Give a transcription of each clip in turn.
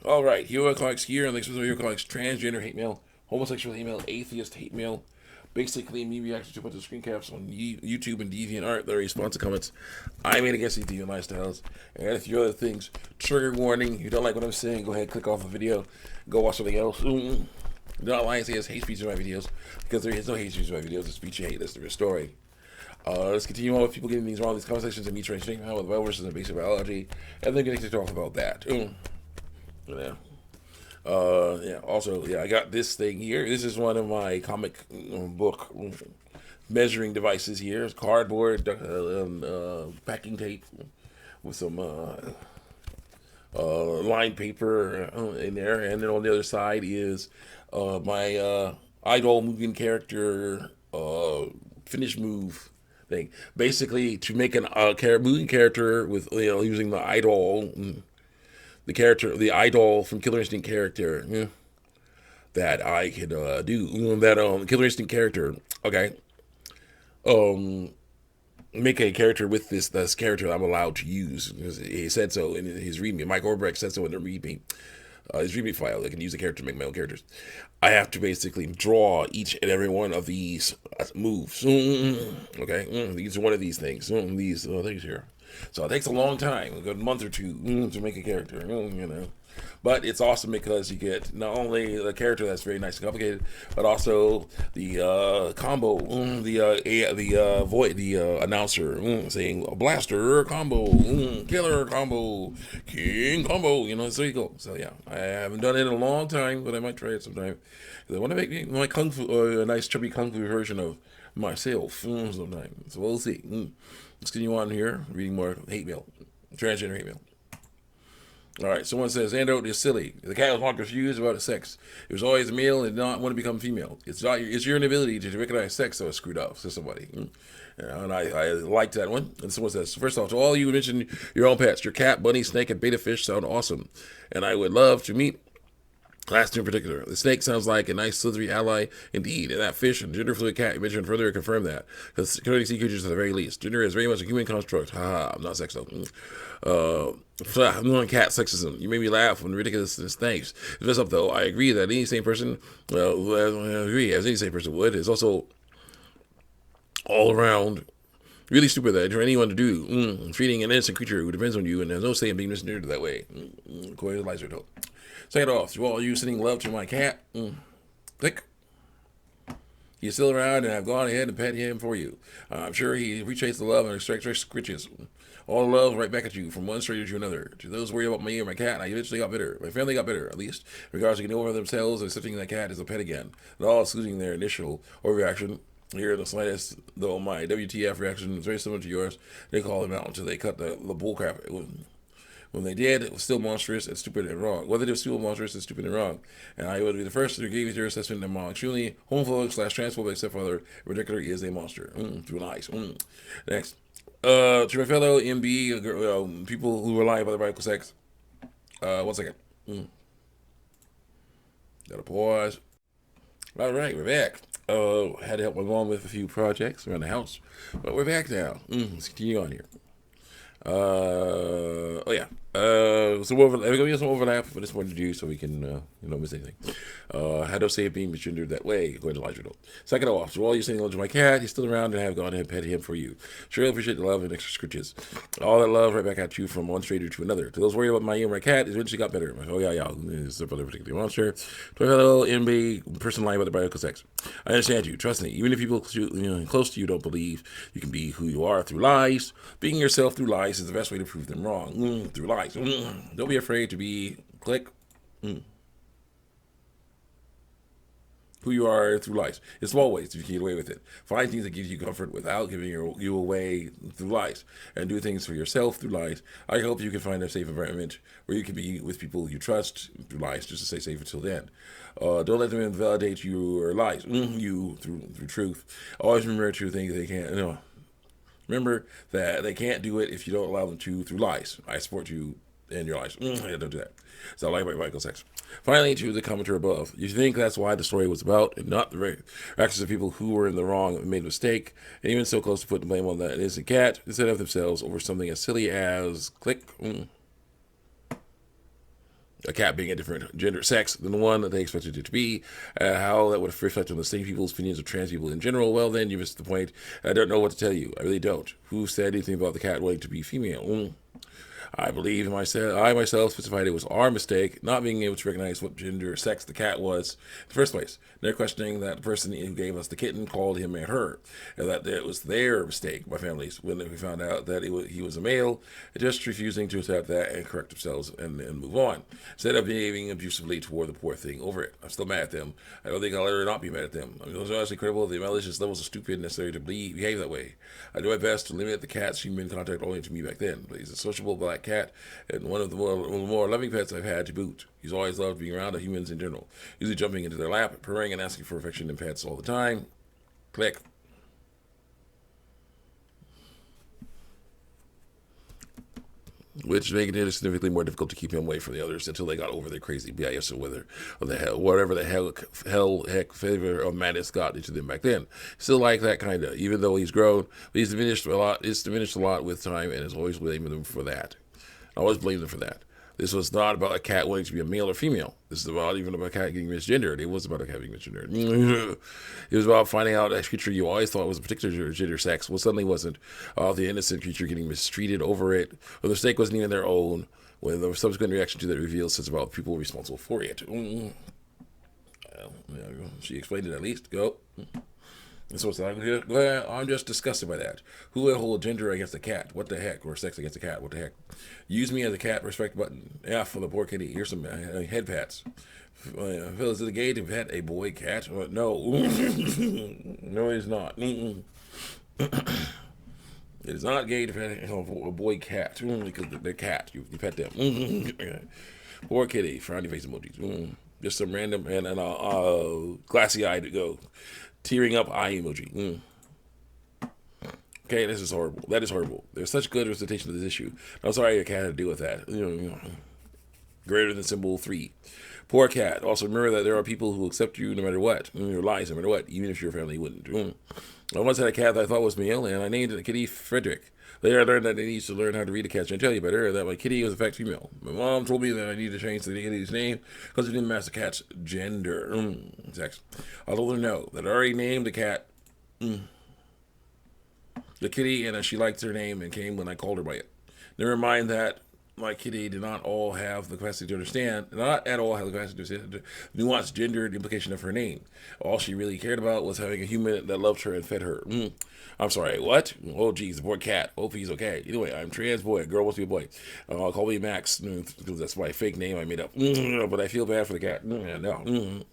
All right, hero comics here, and like hero comics, transgender hate mail, homosexual hate mail, atheist hate mail. Basically, me reacting to a bunch of screen caps on YouTube and DeviantArt that are responsive comments I made against these deviant lifestyles, and a few other things. Trigger warning: if you don't like what I'm saying, go ahead, click off the video, go watch something else. Do not lie and say there's hate speech in my videos, because there is no hate speech in my videos. It's speech you hate. That's the story. Let's continue on with people getting these wrong. These conversations and me trying to think how with Bible versus the basic biology, and then getting to talk about that. Yeah. Yeah. Also, yeah, I got this thing here. This is one of my comic book measuring devices here. It's cardboard, packing tape with some lined paper in there, and then on the other side is my idol moving character finish move thing. Basically, to make an moving character with using the idol. The character, the idol from Killer Instinct character that I could do. That Killer Instinct character. Okay. Um, Make a character with this character I'm allowed to use. He said so in his readme. Mike Orbrecht said so in the readme. His readme file. I can use the character to make my own characters. I have to basically draw each and every one of these moves. Okay, these are one of these things. These things here. So it takes a long time, a good month or two, to make a character. But it's awesome because you get not only the character that's very nice and complicated, but also the combo, announcer saying blaster combo, killer combo, king combo. So you go. So yeah, I haven't done it in a long time, but I might try it sometime. I want to make my kung fu a nice chubby kung fu version of myself sometime. So we'll see. Let's continue on here. Reading more hate mail, transgender hate mail. All right, someone says, Ando is silly. The cat was not confused about its sex. It was always male and did not want to become female. It's your inability to recognize sex that was screwed up, says somebody. And I liked that one. And someone says, first off, to all you who mentioned your own pets, your cat, bunny, snake, and beta fish sound awesome. And I would love to meet last two in particular. The snake sounds like a nice slithery ally indeed, and that fish and gender fluid cat you mentioned further confirm that. Because coding sea creatures at the very least. Gender is very much a human construct. Haha, I'm not sex though. I'm on cat sexism. You made me laugh when ridiculousness. Thanks. To mess up though, I agree that any sane person, I agree as any sane person would, is also all around really stupid that for anyone to do. Treating an innocent creature who depends on you and has no say in being misgendered that way. According to Lizer told. Second off, to all you sending love to my cat, click. He's still around, and I've gone ahead and pet him for you. I'm sure he appreciates the love and scritches. All the love right back at you from one stranger to another. To those worried about me or my cat, I eventually got better. My family got better, at least, in regards to getting over themselves and accepting that cat as a pet again. Not all excluding their initial overreaction. Here, the slightest, though my WTF reaction is very similar to yours. They call him out until they cut the bullcrap. When they did, it was still monstrous and stupid and wrong. Whether it was still monstrous and stupid and wrong. And I would be the first to give you your assessment among extremely homophobic / transphobic stepfather. Particular is a monster. Through lies. Next. To my fellow MB, people who rely on the biblical sex. 1 second. Gotta pause. All right, we're back. Had to help my mom with a few projects around the house, but we're back now. Let's continue on here. Oh yeah. Some overlap for this one to do so we can miss anything. How to say it being misgendered that way, according to Elijah. Second off, so all you're saying hello to my cat, he's still around and have gone ahead and pet him for you. Sure appreciate the love and extra scritches. All that love right back at you from one stranger to another. To those worried about my cat, it eventually got better. Oh yeah, it's a particular monster. To a fellow MB person lying about the biological sex. I understand you. Trust me. Even if people close to you don't believe you can be who you are through lies, being yourself through lies is the best way to prove them wrong. Through lies. Don't be afraid to be click. Who you are through lies. In small ways, you can get away with it. Find things that give you comfort without giving you away through lies. And do things for yourself through lies. I hope you can find a safe environment where you can be with people you trust through lies, just to stay safe until then. Don't let them invalidate your lies. You through truth. Always remember to think they can't. Remember that they can't do it if you don't allow them to through lies. I support you and your lies. Don't do that. So I like my Michael sex. Finally, to the commenter above. You think that's why the story was about, and not the actions of people who were in the wrong and made a mistake, and even so close to putting blame on that innocent cat instead of themselves over something as silly as click. a cat being a different gender sex than the one that they expected it to be, how that would reflect on the same people's opinions of trans people in general. Well, then you missed the point. I don't know what to tell you. I really don't. Who said anything about the cat wanting to be female? I believe I myself specified it was our mistake, not being able to recognize what gender or sex the cat was in the first place. They're questioning that the person who gave us the kitten called him and her, and that it was their mistake, my family's, when we found out that he was a male, just refusing to accept that and correct themselves and move on, instead of behaving abusively toward the poor thing over it. I'm still mad at them. I don't think I'll ever not be mad at them. I mean, those are honestly credible of the malicious levels of stupid necessary to behave that way. I do my best to limit the cat's human contact only to me back then, but he's a sociable black cat and one of the more loving pets I've had to boot. He's always loved being around humans in general, usually jumping into their lap, purring, and asking for affection and pets all the time. Click. Which made it significantly more difficult to keep him away from the others until they got over their crazy BIS or the hell, whatever the heck flavor of madness got into them back then. Still like that kind of, even though he's grown, but he's diminished a lot. It's diminished a lot with time, and is always blaming them for that. I always blame them for that. This was not about a cat wanting to be a male or female. This is about even about a cat getting misgendered. It was about a cat being misgendered. It was about finding out a creature you always thought was a particular gender sex, well, suddenly wasn't. The innocent creature getting mistreated over it, or the mistake wasn't even their own. When the subsequent reaction to that reveals sense about people responsible for it. Well, yeah, she explained it at least. Go. So it's like, I'm just disgusted by that. Who would hold gender against a cat? What the heck? Or sex against a cat? What the heck? Use me as a cat, respect button. Yeah, for the poor kitty. Here's some head pats. Phil, is it gay to pet a boy cat? No. No, it's not. It is not gay to pet a boy cat. Because they're cat. You pet them. Poor kitty. Frowny face emojis. Just some random and glassy eye to go. Tearing up eye emoji. Okay, this is horrible. That is horrible. There's such good representation of this issue. I'm sorry your cat had to deal with that. Greater than symbol 3. Poor cat. Also remember that there are people who accept you no matter what. Your lies no matter what, even if your family wouldn't. I once had a cat that I thought was male, and I named the kitty Frederick. Later I learned that I needed to learn how to read a cat's genitalia better, and that my kitty was in fact female. My mom told me that I needed to change the kitty's name because it didn't match the cat's gender. Sex. I told her no, that I already named the cat the kitty, and she liked her name and came when I called her by it. Never mind that my kitty did not all have the capacity to understand, not at all have the capacity to understand the nuanced gendered implication of her name. All she really cared about was having a human that loved her and fed her. I'm sorry, what? Oh, geez, the poor cat. Hope he's okay. Anyway, I'm trans boy. Girl wants to be a boy. Call me Max, because that's my fake name I made up. But I feel bad for the cat. No.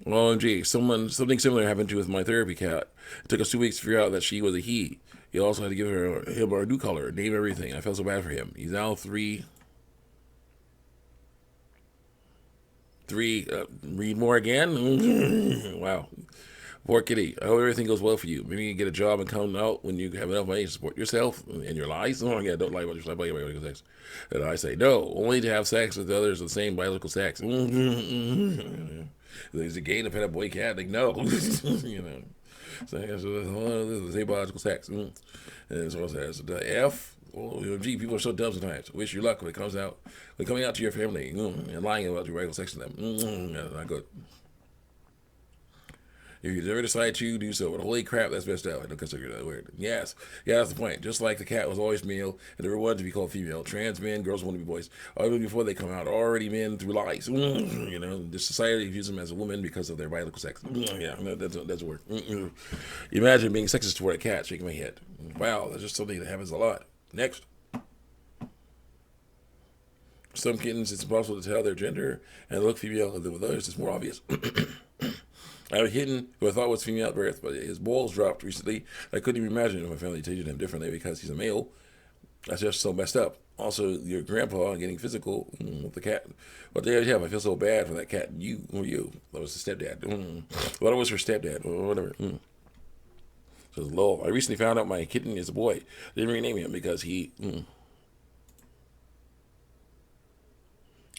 OMG, something similar happened to with my therapy cat. It took us 2 weeks to figure out that she was a he. He also had to give him a new color, name everything. I felt so bad for him. He's now 3. Read more again? Wow. Poor kitty. I hope everything goes well for you. Maybe you can get a job and come out when you have enough money to support yourself and your lies. Oh, yeah, don't lie about yourself. Biological sex. And I say, no, only to have sex with others of the same biological sex. Is it gay to pet a boy cat? Like, no. So the same biological sex. And so it says, the F. Oh, gee, people are so dumb sometimes. Wish you luck when it comes out, when coming out to your family and lying about your regular sex to them. Not good. If you ever decide to do so, but holy crap, that's messed up. I don't consider that weird. Yes, yeah, that's the point. Just like the cat was always male and never wanted to be called female, trans men, girls want to be boys. Even before they come out, already men through lies. The society views them as a woman because of their biological sex. Yeah, that doesn't work. Imagine being sexist toward a cat, shaking my head. Wow, that's just something that happens a lot. Next. Some kittens, it's impossible to tell their gender and look female, and with others, it's more obvious. I have a kitten who I thought was female at birth, but his balls dropped recently. I couldn't even imagine if my family treated him differently because he's a male. That's just so messed up. Also, your grandpa getting physical with the cat. What the hell you have? I feel so bad for that cat. You. That was the stepdad. Well, it was her stepdad, or whatever. So it's low. I recently found out my kitten is a boy. I didn't rename him because he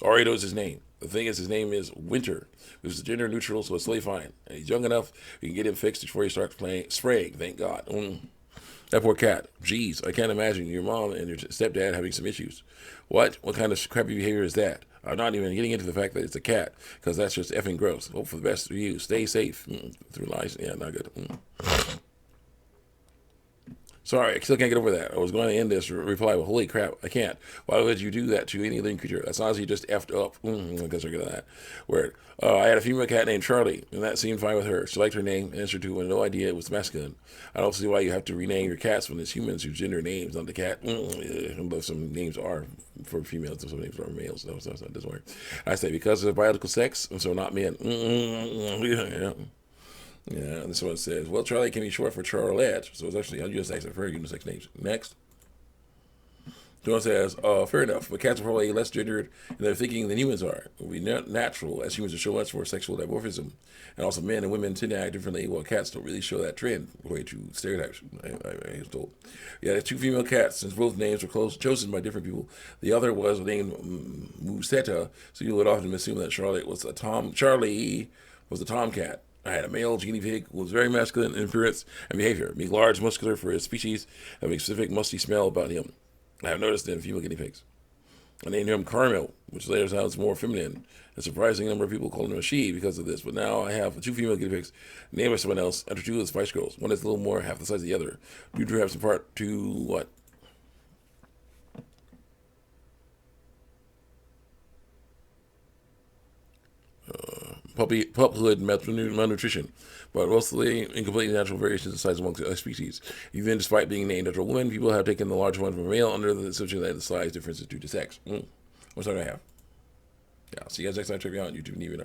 already knows his name. The thing is, his name is Winter, which is gender neutral, so it's totally fine. And he's young enough, we can get him fixed before he starts spraying, thank God. That poor cat. Jeez, I can't imagine your mom and your stepdad having some issues. What? What kind of crappy behavior is that? I'm not even getting into the fact that it's a cat, because that's just effing gross. Hope for the best for you. Stay safe. Through lies. Yeah, not good. Sorry, I still can't get over that. I was going to end this reply with, holy crap, I can't. Why would you do that to any living creature? That's honestly just effed up. I guess I get that. Word. I had a female cat named Charlie, and that seemed fine with her. She liked her name, answered to, and no idea it was masculine. I don't see why you have to rename your cats when it's humans who gender names, not the cat. But some names are for females, and some names are for males. So that doesn't work. I say, because of biological sex, and so not men. Yeah. Yeah, this one says, well, Charlie can be short for Charlotte, so it's actually unisex and very unisex names. Next. This one says, fair enough, but cats are probably less gendered in their thinking than humans are. It would be natural, as humans are show much more sexual dimorphism, and also men and women tend to act differently, while cats don't really show that trend, according to stereotypes, I was told. Yeah, there's two female cats, since both names were chosen by different people. The other was named Musetta, so you would often assume that Charlie was a tomcat. I had a male guinea pig who was very masculine in appearance and behavior, being large, muscular for his species, having a specific musty smell about him. I have noticed in female guinea pigs. I named him Carmel, which later sounds more feminine. A surprising number of people call him a she because of this, but now I have two female guinea pigs named by someone else, under two of the Spice Girls. One is a little more half the size of the other, due to have some part to what? Puphood malnutrition, but mostly incompletely natural variations in size amongst species. Even despite being named after a woman, people have taken the large one from a male under the assumption that the size difference is due to sex. What's that I have? Yeah, see you guys next time. Check me out on YouTube and even